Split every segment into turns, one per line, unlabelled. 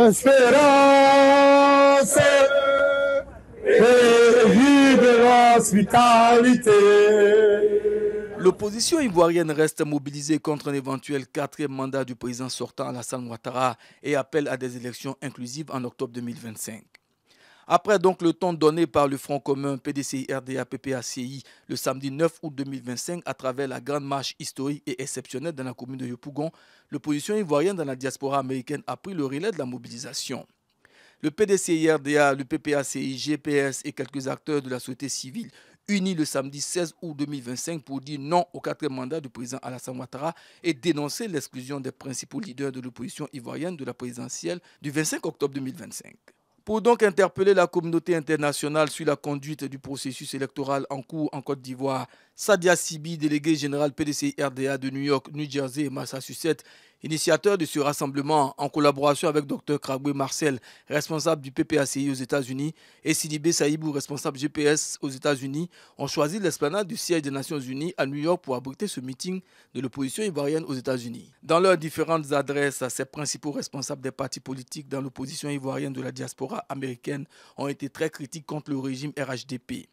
Espérance et vibrance, vitalité.
L'opposition ivoirienne reste mobilisée contre un éventuel 4e mandat du président sortant Alassane Ouattara et appelle à des élections inclusives en octobre 2025. Après donc le ton donné par le Front commun PDCI-RDA-PPACI le samedi 9 août 2025 à travers la grande marche historique et exceptionnelle dans la commune de Yopougon, l'opposition ivoirienne dans la diaspora américaine a pris le relais de la mobilisation. Le PDCI-RDA, le PPACI, GPS et quelques acteurs de la société civile unis le samedi 16 août 2025 pour dire non au 4e mandat du président Alassane Ouattara et dénoncer l'exclusion des principaux leaders de l'opposition ivoirienne de la présidentielle du 25 octobre 2025. Pour donc interpeller la communauté internationale sur la conduite du processus électoral en cours en Côte d'Ivoire, Sadia Sibi, délégué général PDCI-RDA de New York, New Jersey et Massachusetts, initiateur de ce rassemblement en collaboration avec Dr Kragwe Marcel, responsable du PPACI aux États-Unis, et Sidibé Saïbou, responsable GPS aux États-Unis, ont choisi l'esplanade du siège des Nations Unies à New York pour abriter ce meeting de l'opposition ivoirienne aux États-Unis. Dans leurs différentes adresses, ces principaux responsables des partis politiques dans l'opposition ivoirienne de la diaspora américaine ont été très critiques contre le régime RHDP.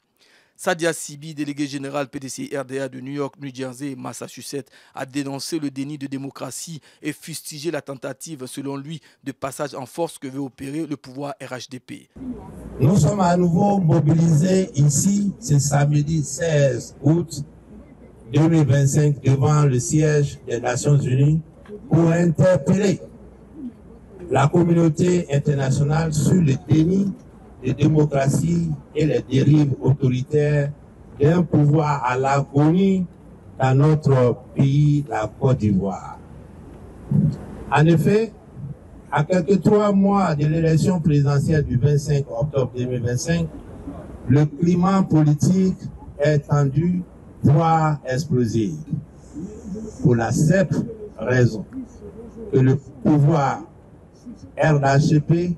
Sadia Sibi, délégué général PDCI-RDA de New York, New Jersey et Massachusetts, a dénoncé le déni de démocratie et fustigé la tentative, selon lui, de passage en force que veut opérer le pouvoir RHDP.
Nous sommes à nouveau mobilisés ici ce samedi 16 août 2025 devant le siège des Nations Unies pour interpeller la communauté internationale sur le déni de démocratie et les dérives autoritaires d'un pouvoir à l'agonie dans notre pays, la Côte d'Ivoire. En effet, à quelques 3 mois de l'élection présidentielle du 25 octobre 2025, le climat politique est tendu, voire explosif. Pour la simple raison que le pouvoir RHDP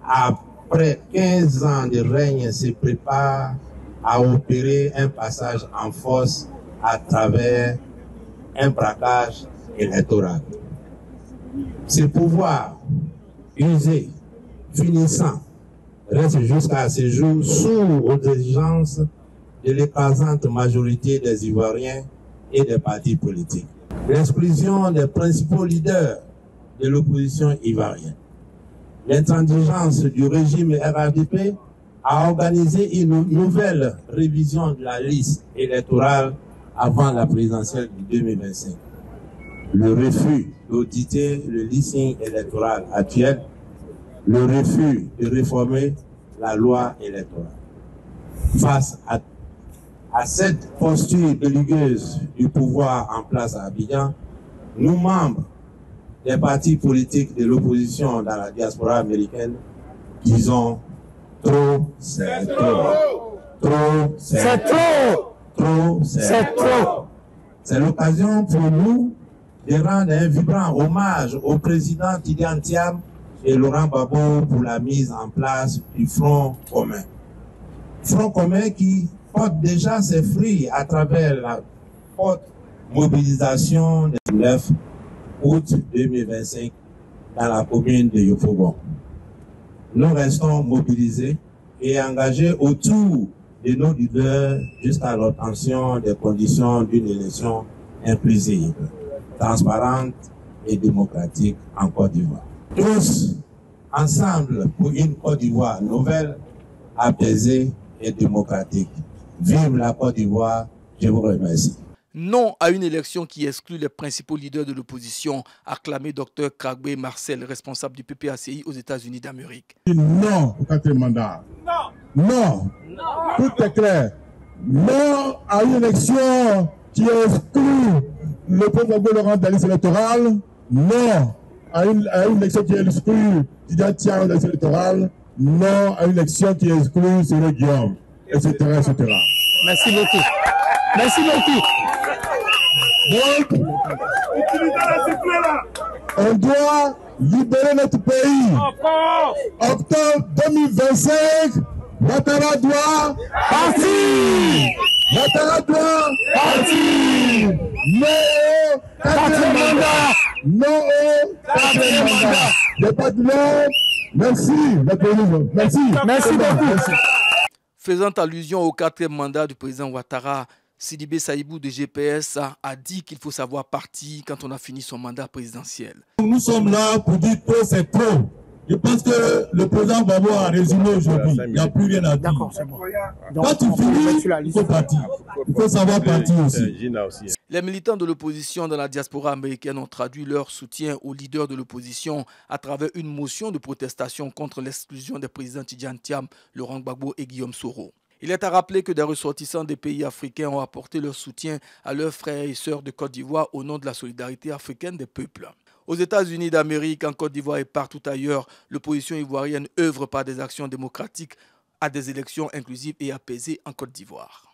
après 15 ans de règne se prépare à opérer un passage en force à travers un braquage électoral. Ce pouvoir usé, finissant, reste jusqu'à ce jour sourd aux exigences de l'écrasante majorité des Ivoiriens et des partis politiques. L'exclusion des principaux leaders de l'opposition ivoirienne. L'intransigeance du régime RHDP a organisé une nouvelle révision de la liste électorale avant la présidentielle de 2025. Le refus d'auditer le listing électoral actuel, le refus de réformer la loi électorale. Face à cette posture belliqueuse du pouvoir en place à Abidjan, nous, membres des partis politiques de l'opposition dans la diaspora américaine, disons trop, c'est trop. Trop, c'est trop. Trop, c'est trop. C'est l'occasion pour nous de rendre un vibrant hommage au président Tidiane Thiam et Laurent Gbagbo pour la mise en place du Front commun. Front commun qui porte déjà ses fruits à travers la forte mobilisation du 9 août 2025 dans la commune de Yopougon. Nous restons mobilisés et engagés autour de nos leaders jusqu'à l'obtention des conditions d'une élection inclusive, transparente et démocratique en Côte d'Ivoire. Tous ensemble pour une Côte d'Ivoire nouvelle, apaisée et démocratique. Vive la Côte d'Ivoire, je vous remercie.
Non à une élection qui exclut les principaux leaders de l'opposition, a clamé Dr Kragwe Marcel, responsable du PPACI aux États-Unis d'Amérique.
Non au 4e mandat. Non. Tout est clair. Non à une élection qui exclut le peuple de Laurent de la liste électorale. Non à une élection qui exclut Tidiane Thiam de la liste électorale. Non à une élection qui exclut Cyril Guillaume, etc., etc.
Merci beaucoup. Merci beaucoup.
Donc, on doit libérer notre pays. Octobre 2025, Ouattara doit partir. Ouattara doit partir. Non au 4e mandat. Non au 4e mandat. Il n'y a pas de l'ordre. Merci, la présidente. Merci.
Merci beaucoup.
Merci.
Faisant allusion au 4e mandat du président Ouattara, Sidibé Saïbou de GPS a dit qu'il faut savoir partir quand on a fini son mandat présidentiel.
Nous sommes là pour dire trop c'est trop. Je pense que le président Babo a résumé aujourd'hui. Il n'y a plus rien à dire.
D'accord, c'est bon.
Quand tu finis, il faut partir. Il faut savoir partir aussi.
Les militants de l'opposition dans la diaspora américaine ont traduit leur soutien aux leaders de l'opposition à travers une motion de protestation contre l'exclusion des présidents Tidjane Thiam, Laurent Gbagbo et Guillaume Soro. Il est à rappeler que des ressortissants des pays africains ont apporté leur soutien à leurs frères et sœurs de Côte d'Ivoire au nom de la solidarité africaine des peuples. Aux États-Unis d'Amérique, en Côte d'Ivoire et partout ailleurs, l'opposition ivoirienne œuvre par des actions démocratiques à des élections inclusives et apaisées en Côte d'Ivoire.